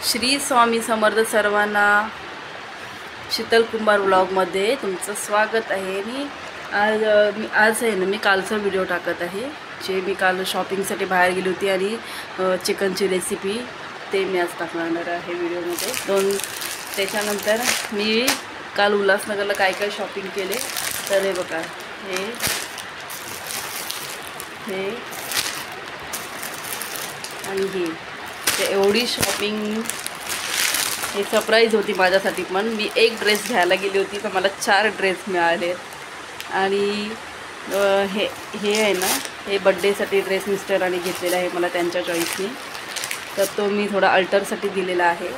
श्री स्वामी समर्थ सर्वांना शीतल कुंभार व्लॉगमध्ये तुमचं स्वागत आहे। मी आज आहे ना, मी कालचा व्हिडिओ टाकत आहे जे मी काल शॉपिंगसाठी बाहेर गेली होती आणि चिकनची रेसिपी ते मी आज टाकणार आहे व्हिडिओमध्ये। त्याच्यानंतर मी काल उल्हासनगरला काय काय शॉपिंग केले तर हे बघा, हे आणि हे एवढी शॉपिंग हे सरप्राईज होती माझ्यासाठी। पण मी एक ड्रेस घ्यायला गेली होती तर मला 4 ड्रेस मिळाले। आणि हे आहे ना, हे बड्डेसाठी ड्रेस मिस्टरांनी घेतलेला आहे मला त्यांच्या चॉईसनी, तर तो मी थोडा अल्टरसाठी दिलेला आहे।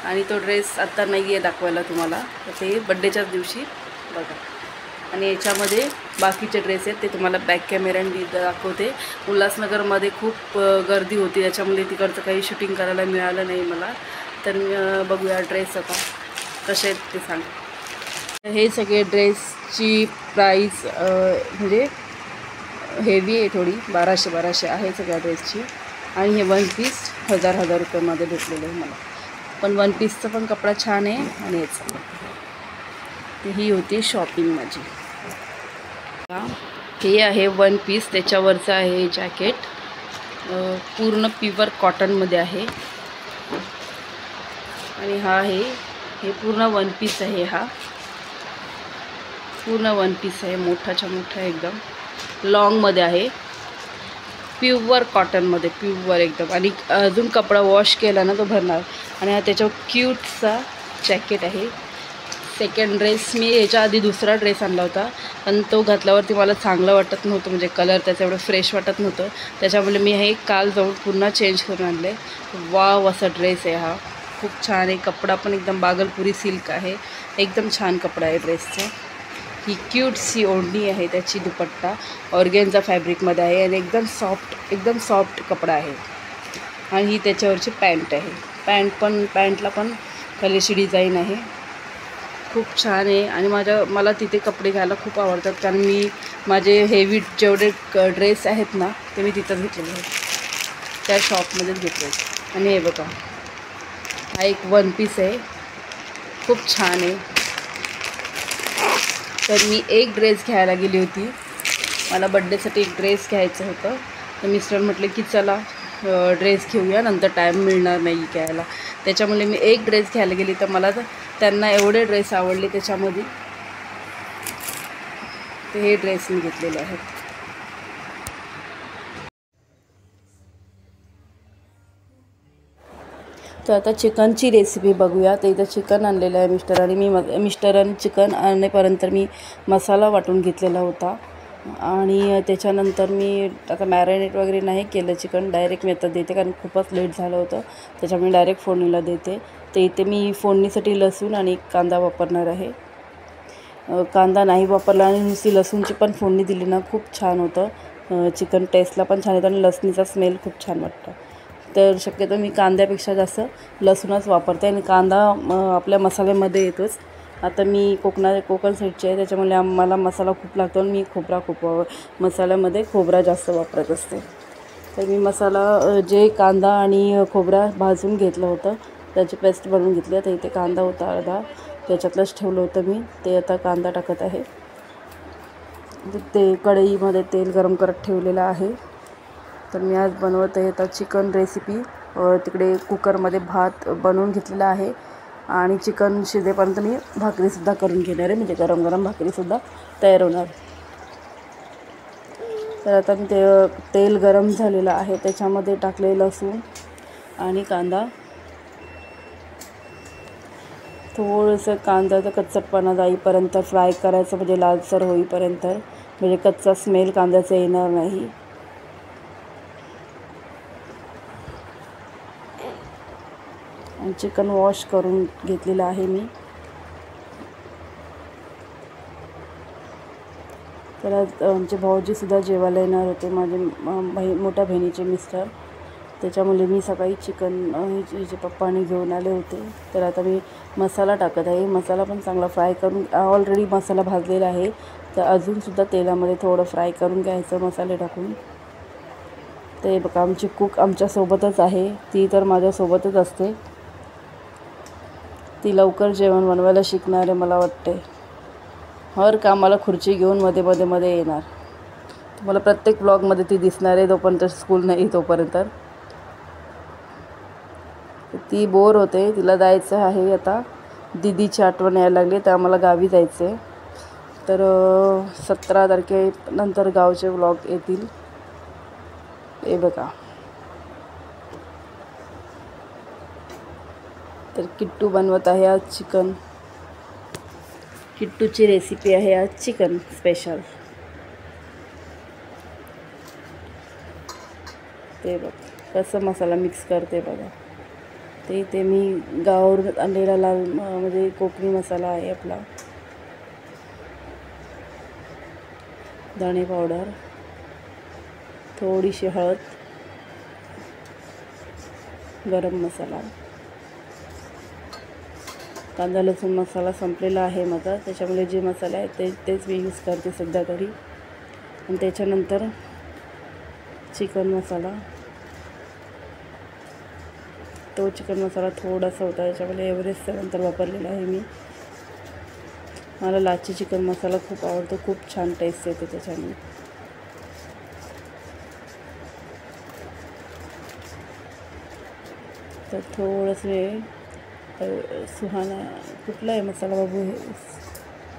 आणि तो ड्रेस आत्ता नाही आहे दाखवायला तुम्हाला, तर ते बड्डेच्याच दिवशी बघा। आणि याच्यामध्ये बाकीचे ड्रेस आहेत ते तुम्हाला बॅक कॅमेऱ्याने दाखवते। उल्हासनगरमध्ये खूप गर्दी होती त्याच्यामुळे तिकडचं काही शूटिंग करायला मिळालं नाही मला। तर बघूया ड्रेस आता कसे आहेत ते सांग। हे सगळे ड्रेसची प्राईस म्हणजे हेवी आहे थोडी, 1200 आहे सगळ्या ड्रेसची। आणि हे 1 पीस 1000 रुपयामध्ये भेटलेलं आहे मला। पण 1 पीसचा पण कपडा छान आहे। आणि याचं ही होती शॉपिंग माझी। हे आहे 1 पीस, त्याच्यावरचं आहे जॅकेट, पूर्ण प्युअर कॉटनमध्ये आहे। आणि हे पूर्ण 1 पीस आहे। हा पूर्ण 1 पीस आहे, मोठाच्या मोठा एकदम लॉंगमध्ये आहे, प्युअर कॉटनमध्ये, प्युअर एकदम। आणि अजून कपडा वॉश केला ना तो भरणार। आणि हा त्याच्यावर क्यूटचा जॅकेट आहे। सेकंड ड्रेस मी याच्या आधी दुसरा ड्रेस आणला होता, पण तो घातल्यावरती मला चांगलं वाटत नव्हतं, म्हणजे कलर त्याचा एवढं फ्रेश वाटत नव्हतं, त्याच्यामुळे मी हे काल जाऊन पुन्हा चेंज करून आणले। वाव असा ड्रेस आहे हा, खूप छान आहे। कपडा पण एकदम बागलपुरी सिल्क आहे, एकदम छान कपडा आहे ड्रेसचा। ही क्यूटसी ओढणी आहे, त्याची दुपट्टा ऑर्गेन्झा फॅब्रिकमध्ये आहे आणि एकदम सॉफ्ट कपडा आहे। आणि ही त्याच्यावरची पॅन्ट आहे, पॅन्टला पण कलेची डिझाईन आहे, खूप छान आहे। आणि मला तिथे कपडे घ्यायला खूप आवडतात, कारण माझे हेवी जेवढे ड्रेस आहेत ना ते मी तिथंच घेतलेले आहेत, त्या शॉपमध्येच घेतले आहेत। आणि हे बघा, हा एक 1 पीस आहे, खूप छान आहे। तर मी एक ड्रेस घ्यायला गेली होती, मला बड्डेसाठी एक ड्रेस घ्यायचं होतं, तर मिस्टर म्हटले की चला ड्रेस घेऊया, नंतर टाईम मिळणार नाही घ्यायला। त्याच्यामुळे मी एक ड्रेस घ्यायला गेली, तर मला त्यांना एवढे ड्रेस आवडले त्याच्यामध्ये, तर हे ड्रेस मी घेतलेले आहेत। तर आता चिकनची रेसिपी बघूया। तर इथं चिकन आणलेलं आहे मिस्टरांनी चिकन आणेपर्यंत मी मसाला वाटून घेतलेला होता। आणि त्याच्यानंतर मी आता मॅरिनेट वगैरे नाही केलं चिकन, डायरेक्ट मी आता देते, कारण खूपच लेट झालं होतं, त्याच्यामुळे डायरेक्ट फोडणीला देते। तर इथे मी फोडणीसाठी लसूण आणि कांदा वापरणार आहे। कांदा नाही वापरला आणि नुसती लसूणची पण फोडणी दिली ना खूप छान होतं, चिकन टेस्टला पण छान येतं आणि लसणीचा स्मेल खूप छान वाटतं। तर शक्यतो मी कांद्यापेक्षा जास्त लसूणच वापरते, आणि कांदा आपल्या मसाल्यामध्ये येतोच। आता मी कोकण साईडची आहे, त्याच्यामुळे मला मसाला खूप लागतो आणि मी मसाल्यामध्ये खोबरा जास्त वापरत असते। तर मी मसाला कांदा आणि खोबरा भाजून घेतलं होतं, त्याची पेस्ट बनवून घेतली। तर इथे कांदा होता अर्धा, त्याच्यातलंच ठेवलं होतं मी, ते आता कांदा टाकत आहे। ते कढईमध्ये तेल गरम करत ठेवलेलं आहे। तर मी आज बनवत आहे आता चिकन रेसिपी। तिकडे कुकरमध्ये भात बनवून घेतलेला आहे आणि चिकन शिजेपर्यंत मी भाकरीसुद्धा करून घेणार आहे, म्हणजे गरम गरम भाकरीसुद्धा तयार होणार। तर आता मी तेल गरम झालेलं आहे, त्याच्यामध्ये टाकले लसूण आणि कांदा, थोडंसं कांद्याचा कच्चटपणा जाईपर्यंत फ्राय करायचं, म्हणजे लालसर होईपर्यंत, म्हणजे कच्चा स्मेल कांद्याचा येणार नाही। आणि चिकन वॉश करून घेतलेलं आहे मी। तर आमचे भाऊजीसुद्धा जेवायला येणार होते, माझे मोठ्या बहिणीचे मिस्टर, त्याच्यामुळे मी सकाळी चिकन हिचे पप्पाने घेऊन आले होते। तर आता मी मसाला टाकत आहे, मसाला पण चांगला फ्राय करून, ऑलरेडी मसाला भाजलेला आहे, तर अजूनसुद्धा तेलामध्ये थोडं फ्राय करून घ्यायचं मसाले टाकून। ते बघा, आमची कुक आमच्यासोबतच आहे, ती तर माझ्यासोबतच असते, ती लवकर जेवण बनवायला शिकणार आहे मला वाटते. हर कामाला खुर्ची घेऊन मध्ये येणार. तुम्हाला प्रत्येक ब्लॉगमध्ये ती दिसणार आहे जोपर्यंत स्कूल नाही तोपर्यंत. ती बोर होते, तिला जायचं आहे आता. दीदीची आठवण यायला लागली तर आम्हाला गावी जायचं आहे. तर 17 तारखेनंतर गावचे व्लॉग येतील. हे बघा. तर किट्टू बनवत आहे आज चिकन. किट्टूची रेसिपी आहे आज चिकन स्पेशल. ते बघ कसं मसाला मिक्स करते बघा. ते मी गावावरून आणलेला लाल म्हणजे कोकणी मसाला आहे आपला. धणे पावडर, थोडीशी हळद, गरम मसाला, कांदा लसूण मसाला संपलेला आहे माझा. त्याच्यामुळे जे मसाले आहेत तेच मी यूज करते सध्या तरी. आणि त्याच्यानंतर चिकन मसाला. तो चिकन मसाला थोडासा होता त्याच्यामुळे एव्हरेस्टचा नंतर वापरलेला आहे मी. मला लाची चिकन मसाला खूप आवडतो, खूप छान टेस्ट येते त्याच्याने. तर थोडंसं सुहाना कुठला आहे मसाला बाबू? हे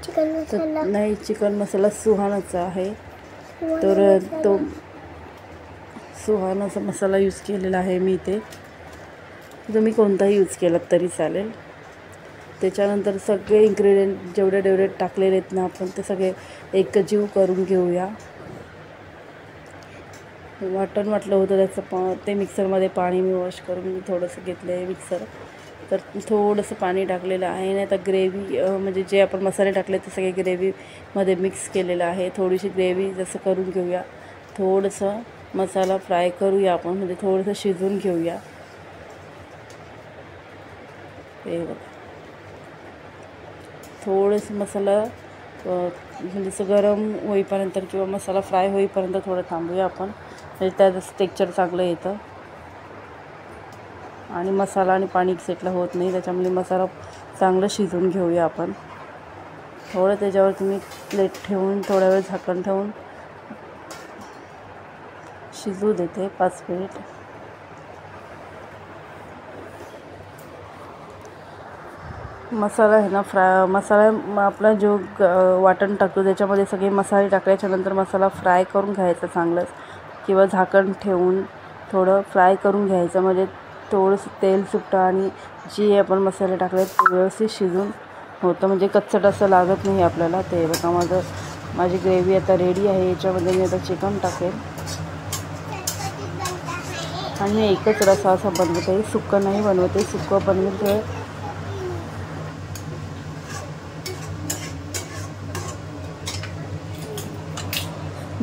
चिकन मसाला नाही, चिकन मसाला सुहानाचा आहे. तर तो सुहानाचा मसाला यूज केलेला आहे मी इथे. तुम्ही कोणताही यूज केला तरी चालेल. त्याच्यानंतर सगळे इन्ग्रेडियंट जेवढे टाकलेले आहेत ना आपण ते सगळे एकजीव करून घेऊया. वाटण वाटलं होतं त्याचं ते मिक्सरमध्ये पाणी मी वॉश करून मी थोडंसं घेतलं आहे मिक्सर. तर थोडंसं पाणी टाकलेलं आहे. नाही तर ग्रेव्ही म्हणजे जे आपण मसाले टाकले ते सगळे ग्रेव्हीमध्ये मिक्स केलेलं आहे. थोडीशी ग्रेव्ही जसं करून घेऊया. थोडंसं मसाला फ्राय करूया आपण, म्हणजे थोडंसं शिजवून घेऊया. हे बघा थोडंसं मसाला म्हणजे असं गरम होईपर्यंत किंवा मसाला फ्राय होईपर्यंत थोडं थांबूया आपण, म्हणजे त्याचं टेक्स्चर चांगलं येतं. आणि मसाला आणि पाणी सेटला होत नाही त्याच्यामुळे मसाला चांगलं शिजवून घेऊया आपण. थोडं त्याच्यावर तुम्ही प्लेट ठेवून थोडा वेळ झाकण ठेवून शिजू देते 5 मिनिट. मसाला आहे ना मसाला आपला जो वाटण टाकतो त्याच्यामध्ये सगळे मसाले टाकल्याच्यानंतर मसाला फ्राय करून घ्यायचा चांगलंच, किंवा झाकण ठेवून थोडं फ्राय करून घ्यायचं. म्हणजे थोडंसं तेल सुटतं आणि जे आपण मसाले टाकले ते व्यवस्थित शिजून होतं, म्हणजे कच्चट असं लागत नाही आपल्याला. ते बघा माझी ग्रेव्ही आता रेडी आहे. याच्यामध्ये मी आता चिकन टाकेल आणि मी एकच रस्सा असा बनवते, सुक्कं नाही बनवते. सुक्कं बनवते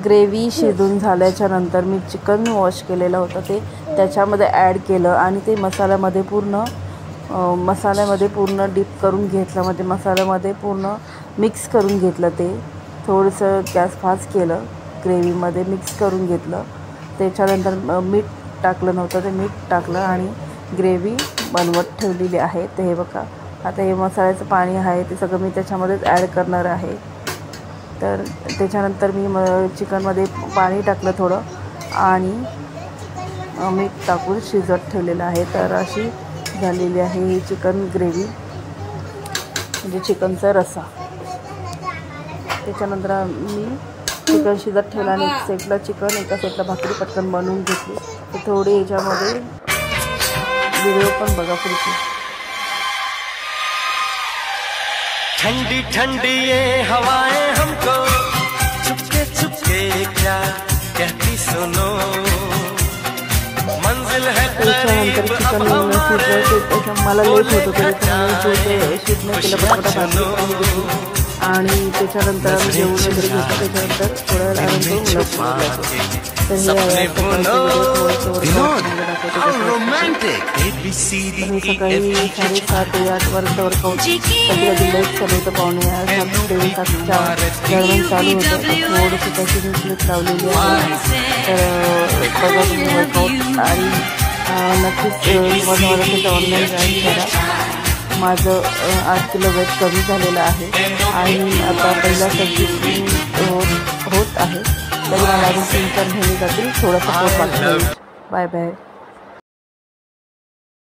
ग्रेव्ही शिजून झाल्याच्या नंतर मी चिकन वॉश केलेलं होतं ते त्याच्यामध्ये ॲड केलं आणि ते मसाल्यामध्ये पूर्ण डिप करून घेतलं. म्हणजे मसाल्यामध्ये पूर्ण मिक्स करून घेतलं. ते थोडंसं गॅस फास्ट केलं, ग्रेव्हीमध्ये मिक्स करून घेतलं. त्याच्यानंतर मीठ टाकलं नव्हतं ते मीठ टाकलं आणि ग्रेव्ही बनवत ठेवलेली आहे. ते हे बघा आता हे मसाल्याचं पाणी आहे ते सगळं मी त्याच्यामध्येच ॲड करणार आहे. तर त्याच्यानंतर मी चिकनमध्ये पाणी टाकलं थोडं आणि मीठ टाकून शिजत ठेवलेलं आहे. तर अशी झालेली आहे ही चिकन ग्रेव्ही, म्हणजे चिकनचा रस्सा. त्याच्यानंतर मी चिकन शिजत ठेवलं आणि एक साईडला चिकन एका साईडला भाकरी पटकन बनवून घेतली. तर थोडी याच्यामध्ये व्हिडिओ पण बघा पुढची. ठंडी ठंडी ये हवाएं हमको चुपके चुपके क्या कहती सुनो, मंजिल है त्याच्यानंतर चिकन शिजलं मला लेट होत होतं त्याच्यामुळे शिजणं केलं पटापट आणि त्याच्यानंतर आम्ही जेवण वगैरे घेतलं. त्याच्यानंतर थोड्या वेळ तर हे सकाळी 7:30 ते 8 पर्यंत वर्कआउट कधी कधी लेट चालू होतं. 7:45 ते 7:00च्या दरम्यान चालू होतं. थोडीशी त्याची क्लिप लावलेली आहे. तर बघा तुम्ही वर्कआउट आणि नक्कीच बनवायला त्याचं ऑनलाईन जॉईन करा. माझं 8 किलो वेट कमी झालेलं आहे आणि आता पहिला सर्विसिंग होत आहे. तरी मला अजून 3-4 महिने जातील. थोडंसं पोट वाटलं. Bye bye.